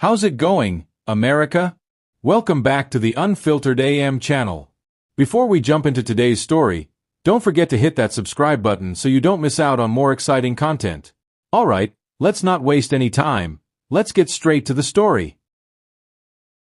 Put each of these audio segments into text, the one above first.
How's it going, America? Welcome back to the Unfiltered AM channel. Before we jump into today's story, don't forget to hit that subscribe button so you don't miss out on more exciting content. Alright, let's not waste any time. Let's get straight to the story.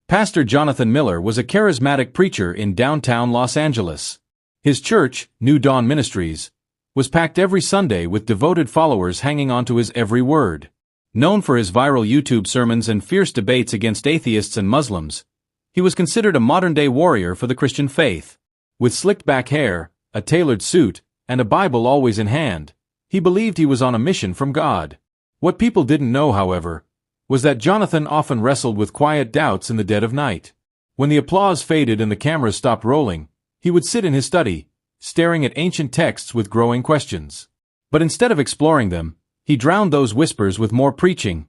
Pastor Jonathan Miller was a charismatic preacher in downtown Los Angeles. His church, New Dawn Ministries, was packed every Sunday with devoted followers hanging on to his every word. Known for his viral YouTube sermons and fierce debates against atheists and Muslims, he was considered a modern-day warrior for the Christian faith. With slicked-back hair, a tailored suit, and a Bible always in hand, he believed he was on a mission from God. What people didn't know, however, was that Jonathan often wrestled with quiet doubts in the dead of night. When the applause faded and the cameras stopped rolling, he would sit in his study, staring at ancient texts with growing questions. But instead of exploring them, he drowned those whispers with more preaching,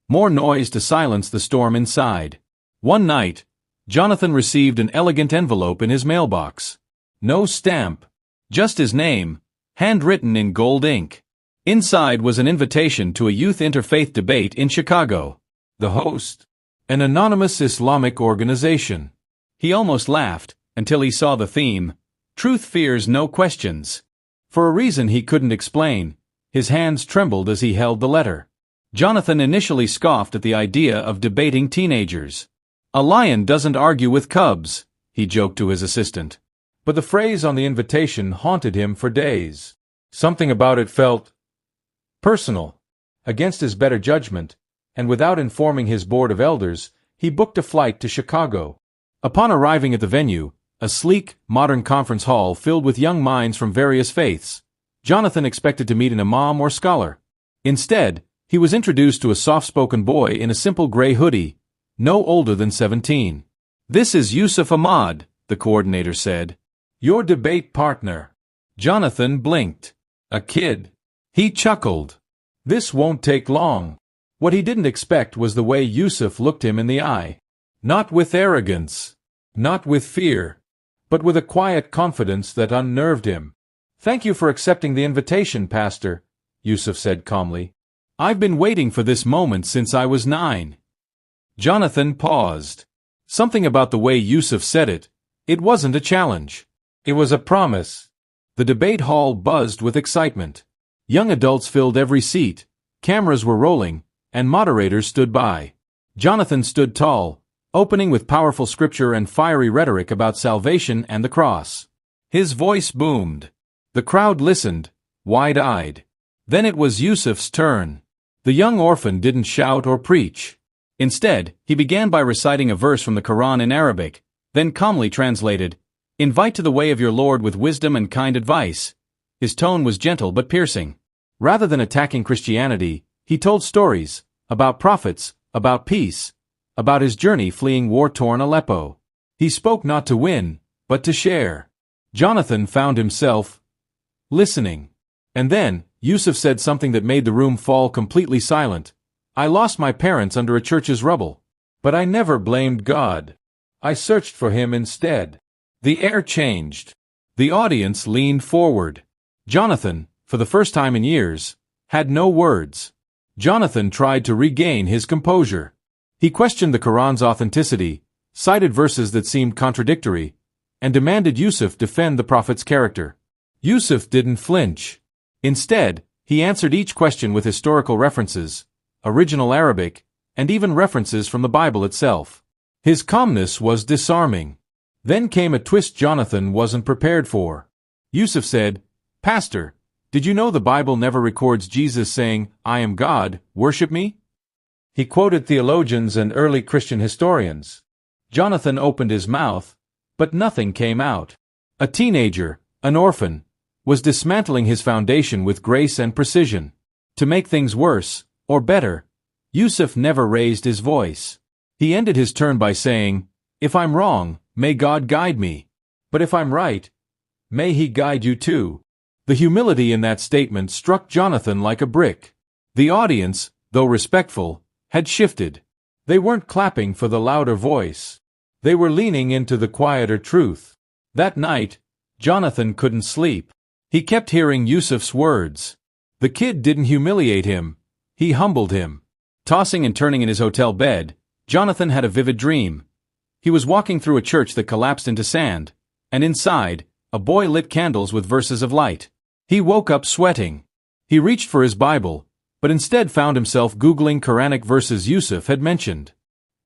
more noise to silence the storm inside. One night, Jonathan received an elegant envelope in his mailbox. No stamp, just his name, handwritten in gold ink. Inside was an invitation to a youth interfaith debate in Chicago. The host, an anonymous Islamic organization. He almost laughed until he saw the theme, Truth Fears No Questions. For a reason he couldn't explain, his hands trembled as he held the letter. Jonathan initially scoffed at the idea of debating teenagers. A lion doesn't argue with cubs, he joked to his assistant. But the phrase on the invitation haunted him for days. Something about it felt personal. Against his better judgment, and without informing his board of elders, he booked a flight to Chicago. Upon arriving at the venue, a sleek, modern conference hall filled with young minds from various faiths, Jonathan expected to meet an imam or scholar. Instead, he was introduced to a soft-spoken boy in a simple gray hoodie, no older than 17. "This is Yusuf Ahmad," the coordinator said. "Your debate partner." Jonathan blinked. "A kid." He chuckled. "This won't take long." What he didn't expect was the way Yusuf looked him in the eye. Not with arrogance, not with fear, but with a quiet confidence that unnerved him. "Thank you for accepting the invitation, Pastor," Yusuf said calmly. "I've been waiting for this moment since I was 9. Jonathan paused. Something about the way Yusuf said it wasn't a challenge. It was a promise. The debate hall buzzed with excitement. Young adults filled every seat, cameras were rolling, and moderators stood by. Jonathan stood tall, opening with powerful scripture and fiery rhetoric about salvation and the cross. His voice boomed. The crowd listened, wide-eyed. Then it was Yusuf's turn. The young orphan didn't shout or preach. Instead, he began by reciting a verse from the Quran in Arabic, then calmly translated, "Invite to the way of your Lord with wisdom and kind advice." His tone was gentle but piercing. Rather than attacking Christianity, he told stories, about prophets, about peace, about his journey fleeing war-torn Aleppo. He spoke not to win, but to share. Jonathan found himself listening. And then, Yusuf said something that made the room fall completely silent. "I lost my parents under a church's rubble. But I never blamed God. I searched for him instead." The air changed. The audience leaned forward. Jonathan, for the first time in years, had no words. Jonathan tried to regain his composure. He questioned the Quran's authenticity, cited verses that seemed contradictory, and demanded Yusuf defend the prophet's character. Yusuf didn't flinch. Instead, he answered each question with historical references, original Arabic, and even references from the Bible itself. His calmness was disarming. Then came a twist Jonathan wasn't prepared for. Yusuf said, "Pastor, did you know the Bible never records Jesus saying, 'I am God, worship me'?" He quoted theologians and early Christian historians. Jonathan opened his mouth, but nothing came out. A teenager, an orphan, was dismantling his foundation with grace and precision. To make things worse, or better, Yusuf never raised his voice. He ended his turn by saying, "If I'm wrong, may God guide me. But if I'm right, may He guide you too." The humility in that statement struck Jonathan like a brick. The audience, though respectful, had shifted. They weren't clapping for the louder voice. They were leaning into the quieter truth. That night, Jonathan couldn't sleep. He kept hearing Yusuf's words. The kid didn't humiliate him. He humbled him. Tossing and turning in his hotel bed, Jonathan had a vivid dream. He was walking through a church that collapsed into sand, and inside, a boy lit candles with verses of light. He woke up sweating. He reached for his Bible, but instead found himself Googling Quranic verses Yusuf had mentioned.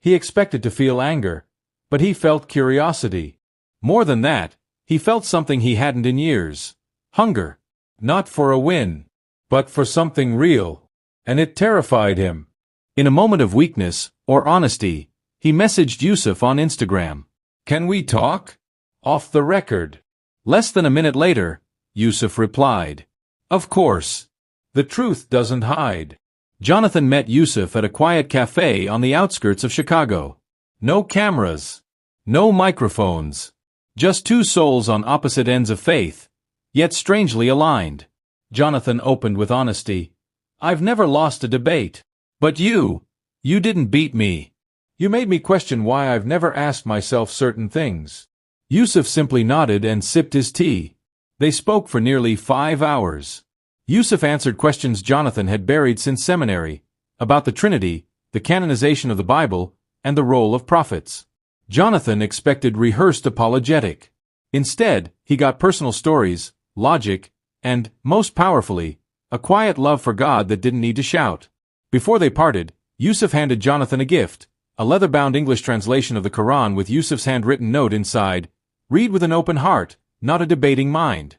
He expected to feel anger, but he felt curiosity. More than that, he felt something he hadn't in years. Hunger. Not for a win, but for something real. And it terrified him. In a moment of weakness, or honesty, he messaged Yusuf on Instagram. "Can we talk? Off the record." Less than a minute later, Yusuf replied, "Of course. The truth doesn't hide." Jonathan met Yusuf at a quiet cafe on the outskirts of Chicago. No cameras. No microphones. Just two souls on opposite ends of faith, yet strangely aligned. Jonathan opened with honesty. "I've never lost a debate. But you didn't beat me. You made me question why I've never asked myself certain things." Yusuf simply nodded and sipped his tea. They spoke for nearly 5 hours. Yusuf answered questions Jonathan had buried since seminary, about the Trinity, the canonization of the Bible, and the role of prophets. Jonathan expected rehearsed apologetic. Instead, he got personal stories, logic, and, most powerfully, a quiet love for God that didn't need to shout. Before they parted, Yusuf handed Jonathan a gift, a leather-bound English translation of the Quran with Yusuf's handwritten note inside, "Read with an open heart, not a debating mind."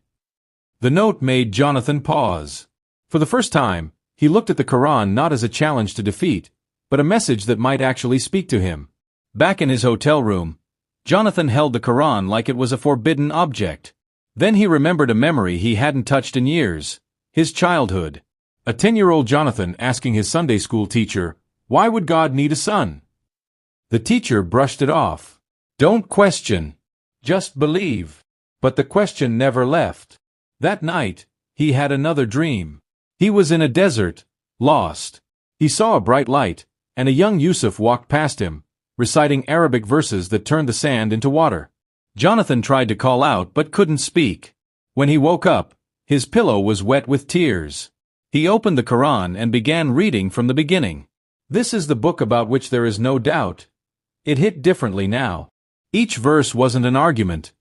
The note made Jonathan pause. For the first time, he looked at the Quran not as a challenge to defeat, but a message that might actually speak to him. Back in his hotel room, Jonathan held the Quran like it was a forbidden object. Then he remembered a memory he hadn't touched in years, his childhood. A 10-year-old Jonathan asking his Sunday school teacher, "Why would God need a son?" The teacher brushed it off. "Don't question. Just believe." But the question never left. That night, he had another dream. He was in a desert, lost. He saw a bright light, and a young Yusuf walked past him, reciting Arabic verses that turned the sand into water. Jonathan tried to call out but couldn't speak. When he woke up, his pillow was wet with tears. He opened the Quran and began reading from the beginning. "This is the book about which there is no doubt." It hit differently now. Each verse wasn't an argument.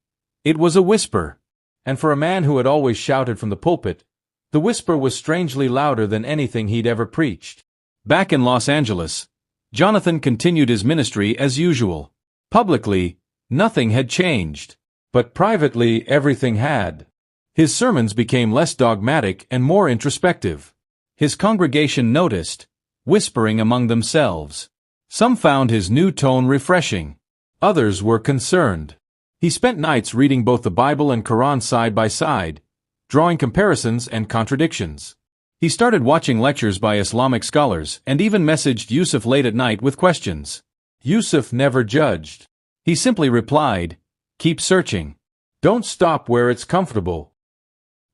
It was a whisper. And for a man who had always shouted from the pulpit, the whisper was strangely louder than anything he'd ever preached. Back in Los Angeles, Jonathan continued his ministry as usual. Publicly, nothing had changed. But privately, everything had. His sermons became less dogmatic and more introspective. His congregation noticed, whispering among themselves. Some found his new tone refreshing. Others were concerned. He spent nights reading both the Bible and Quran side by side, drawing comparisons and contradictions. He started watching lectures by Islamic scholars and even messaged Yusuf late at night with questions. Yusuf never judged. He simply replied, "Keep searching. Don't stop where it's comfortable."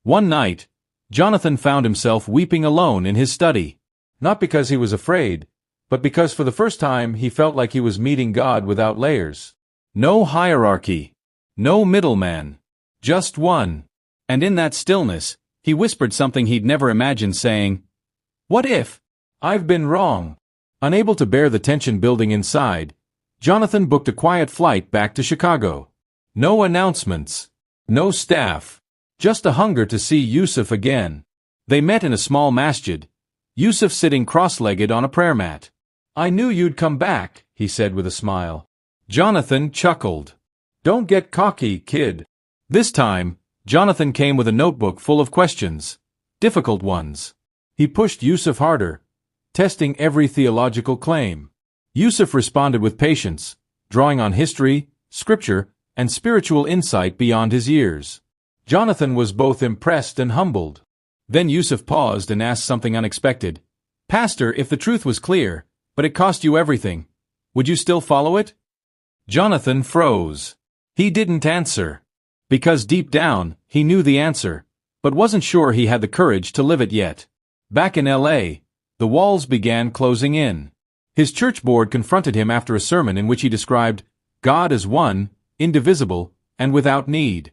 One night, Jonathan found himself weeping alone in his study. Not because he was afraid, but because for the first time he felt like he was meeting God without layers. No hierarchy. No middleman. Just one. And in that stillness, he whispered something he'd never imagined saying, "What if? I've been wrong." Unable to bear the tension building inside, Jonathan booked a quiet flight back to Chicago. No announcements. No staff. Just a hunger to see Yusuf again. They met in a small masjid, Yusuf sitting cross-legged on a prayer mat. "I knew you'd come back," he said with a smile. Jonathan chuckled. "Don't get cocky, kid." This time, Jonathan came with a notebook full of questions, difficult ones. He pushed Yusuf harder, testing every theological claim. Yusuf responded with patience, drawing on history, scripture, and spiritual insight beyond his years. Jonathan was both impressed and humbled. Then Yusuf paused and asked something unexpected. "Pastor, if the truth was clear, but it cost you everything, would you still follow it?" Jonathan froze. He didn't answer. Because deep down, he knew the answer, but wasn't sure he had the courage to live it yet. Back in L.A., the walls began closing in. His church board confronted him after a sermon in which he described God as one, indivisible, and without need.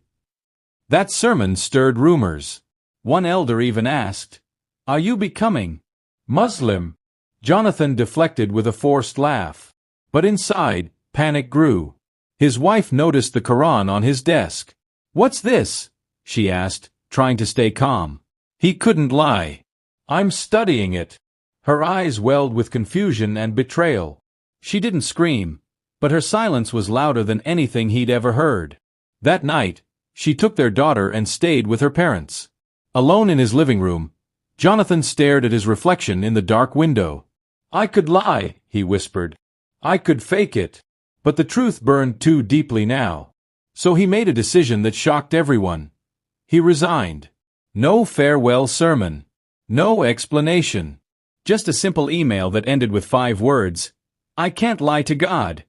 That sermon stirred rumors. One elder even asked, "Are you becoming Muslim?" Jonathan deflected with a forced laugh. But inside, panic grew. His wife noticed the Quran on his desk. "What's this?" she asked, trying to stay calm. He couldn't lie. "I'm studying it." Her eyes welled with confusion and betrayal. She didn't scream, but her silence was louder than anything he'd ever heard. That night, she took their daughter and stayed with her parents. Alone in his living room, Jonathan stared at his reflection in the dark window. "I could lie," he whispered. "I could fake it." But the truth burned too deeply now. So he made a decision that shocked everyone. He resigned. No farewell sermon. No explanation. Just a simple email that ended with 5 words. "I can't lie to God."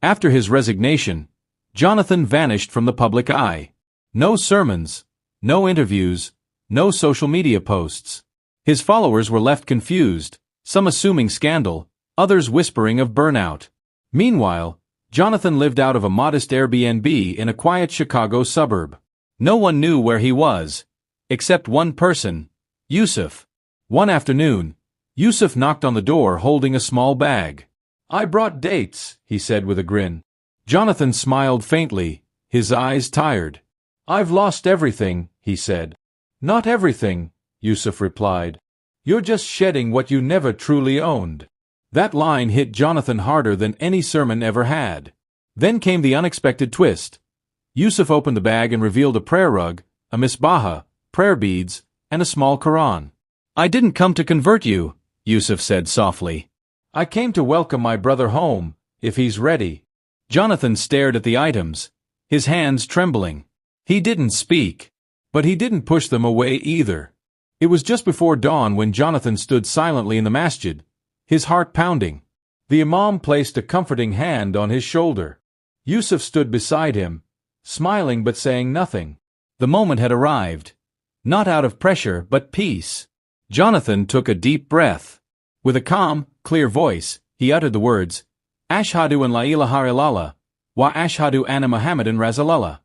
After his resignation, Jonathan vanished from the public eye. No sermons, no interviews, no social media posts. His followers were left confused, some assuming scandal, others whispering of burnout. Meanwhile, Jonathan lived out of a modest Airbnb in a quiet Chicago suburb. No one knew where he was, except one person, Yusuf. One afternoon, Yusuf knocked on the door holding a small bag. "I brought dates," he said with a grin. Jonathan smiled faintly, his eyes tired. "I've lost everything," he said. "Not everything," Yusuf replied. "You're just shedding what you never truly owned." That line hit Jonathan harder than any sermon ever had. Then came the unexpected twist. Yusuf opened the bag and revealed a prayer rug, a misbaha, prayer beads, and a small Quran. "I didn't come to convert you," Yusuf said softly. "I came to welcome my brother home, if he's ready." Jonathan stared at the items, his hands trembling. He didn't speak, but he didn't push them away either. It was just before dawn when Jonathan stood silently in the masjid, his heart pounding. The imam placed a comforting hand on his shoulder. Yusuf stood beside him, smiling but saying nothing. The moment had arrived. Not out of pressure, but peace. Jonathan took a deep breath. With a calm, clear voice, he uttered the words, "Ashhadu an la ilaha illallah, wa ashhadu anna Muhammadan Rasulullah."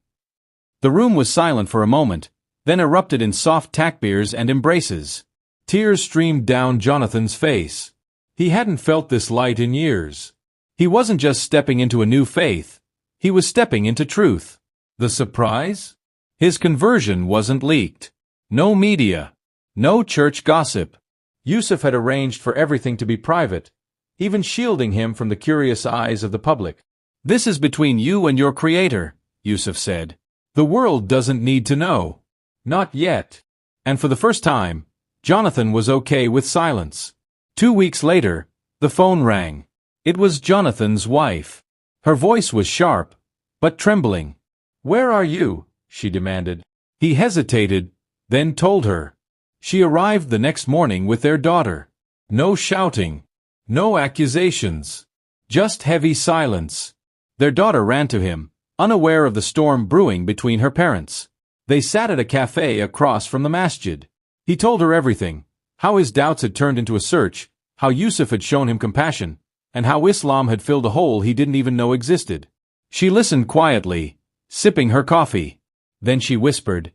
The room was silent for a moment, then erupted in soft takbirs and embraces. Tears streamed down Jonathan's face. He hadn't felt this light in years. He wasn't just stepping into a new faith, he was stepping into truth. The surprise? His conversion wasn't leaked. No media. No church gossip. Yusuf had arranged for everything to be private, even shielding him from the curious eyes of the public. "This is between you and your Creator," Yusuf said. "The world doesn't need to know." Not yet. And for the first time, Jonathan was okay with silence. 2 weeks later, the phone rang. It was Jonathan's wife. Her voice was sharp, but trembling. "Where are you?" she demanded. He hesitated, then told her. She arrived the next morning with their daughter. No shouting. No accusations. Just heavy silence. Their daughter ran to him, unaware of the storm brewing between her parents. They sat at a cafe across from the masjid. He told her everything, how his doubts had turned into a search, how Yusuf had shown him compassion, and how Islam had filled a hole he didn't even know existed. She listened quietly, sipping her coffee. Then she whispered,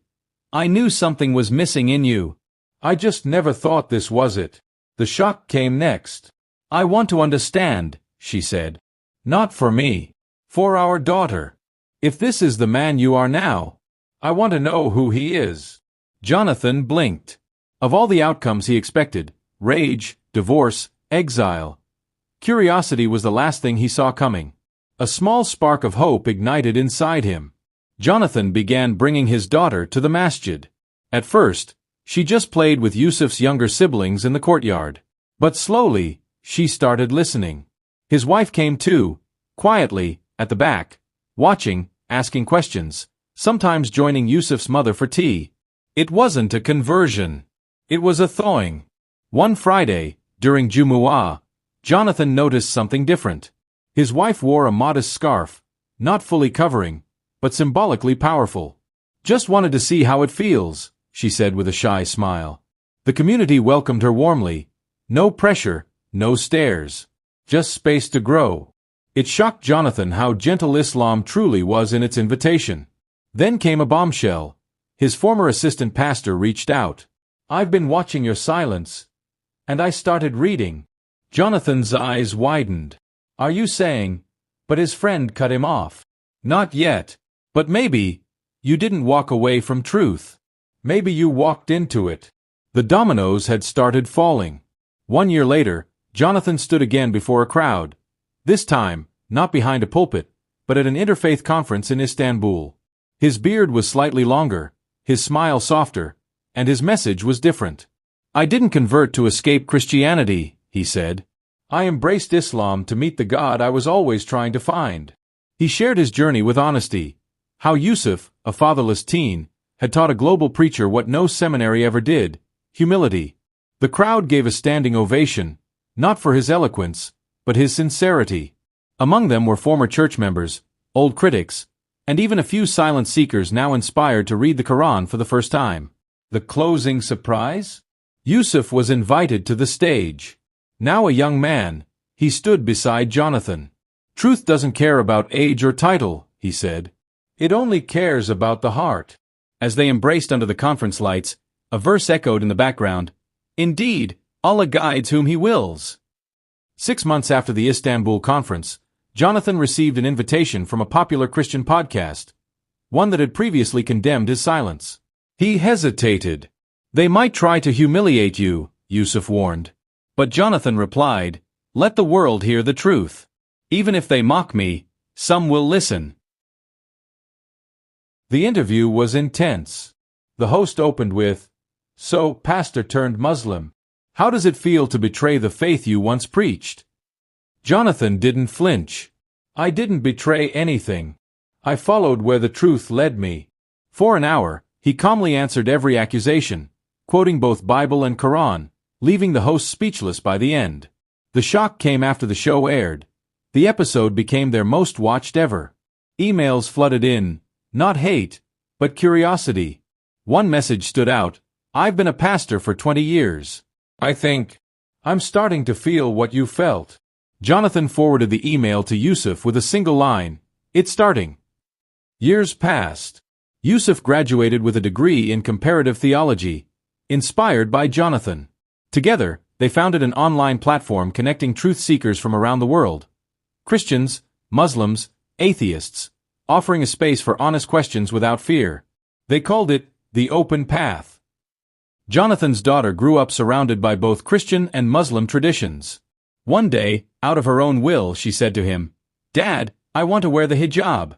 "I knew something was missing in you. I just never thought this was it." The shock came next. "I want to understand," she said. "Not for me. For our daughter. If this is the man you are now, I want to know who he is." Jonathan blinked. Of all the outcomes he expected, rage, divorce, exile, curiosity was the last thing he saw coming. A small spark of hope ignited inside him. Jonathan began bringing his daughter to the masjid. At first, she just played with Yusuf's younger siblings in the courtyard. But slowly, she started listening. His wife came too, quietly, at the back, watching, asking questions, sometimes joining Yusuf's mother for tea. It wasn't a conversion. It was a thawing. One Friday, during Jumu'ah, Jonathan noticed something different. His wife wore a modest scarf, not fully covering, but symbolically powerful. "Just wanted to see how it feels," she said with a shy smile. The community welcomed her warmly. No pressure, no stares. Just space to grow. It shocked Jonathan how gentle Islam truly was in its invitation. Then came a bombshell. His former assistant pastor reached out. "I've been watching your silence, and I started reading." Jonathan's eyes widened. Are you saying? But his friend cut him off. Not yet. But maybe you didn't walk away from truth. Maybe you walked into it. The dominoes had started falling. 1 year later, Jonathan stood again before a crowd. This time, not behind a pulpit, but at an interfaith conference in Istanbul. His beard was slightly longer, his smile softer, and his message was different. I didn't convert to escape Christianity, he said. I embraced Islam to meet the God I was always trying to find. He shared his journey with honesty. How Yusuf, a fatherless teen, had taught a global preacher what no seminary ever did: humility. The crowd gave a standing ovation, not for his eloquence, but his sincerity. Among them were former church members, old critics, and even a few silent seekers now inspired to read the Quran for the first time. The closing surprise? Yusuf was invited to the stage. Now a young man, he stood beside Jonathan. Truth doesn't care about age or title, he said. It only cares about the heart. As they embraced under the conference lights, a verse echoed in the background. Indeed, Allah guides whom He wills. 6 months after the Istanbul conference, Jonathan received an invitation from a popular Christian podcast, one that had previously condemned his silence. He hesitated. They might try to humiliate you, Yusuf warned. But Jonathan replied, let the world hear the truth. Even if they mock me, some will listen. The interview was intense. The host opened with, so, pastor turned Muslim, how does it feel to betray the faith you once preached? Jonathan didn't flinch. I didn't betray anything. I followed where the truth led me. For an hour, he calmly answered every accusation, quoting both Bible and Quran, leaving the host speechless by the end. The shock came after the show aired. The episode became their most watched ever. Emails flooded in, not hate, but curiosity. One message stood out. I've been a pastor for 20 years. I think I'm starting to feel what you felt. Jonathan forwarded the email to Yusuf with a single line. It's starting. Years passed. Yusuf graduated with a degree in comparative theology, inspired by Jonathan. Together, they founded an online platform connecting truth seekers from around the world. Christians, Muslims, atheists, offering a space for honest questions without fear. They called it the Open Path. Jonathan's daughter grew up surrounded by both Christian and Muslim traditions. One day, out of her own will, she said to him, Dad, I want to wear the hijab.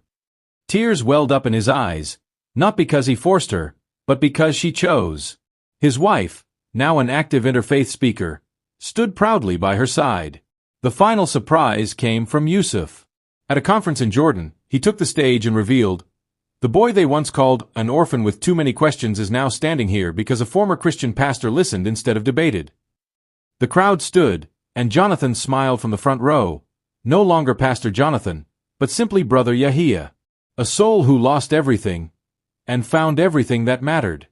Tears welled up in his eyes, not because he forced her, but because she chose. His wife, now an active interfaith speaker, stood proudly by her side. The final surprise came from Yusuf. At a conference in Jordan, he took the stage and revealed, the boy they once called an orphan with too many questions is now standing here because a former Christian pastor listened instead of debated. The crowd stood, and Jonathan smiled from the front row, no longer Pastor Jonathan, but simply Brother Yahia, a soul who lost everything, and found everything that mattered.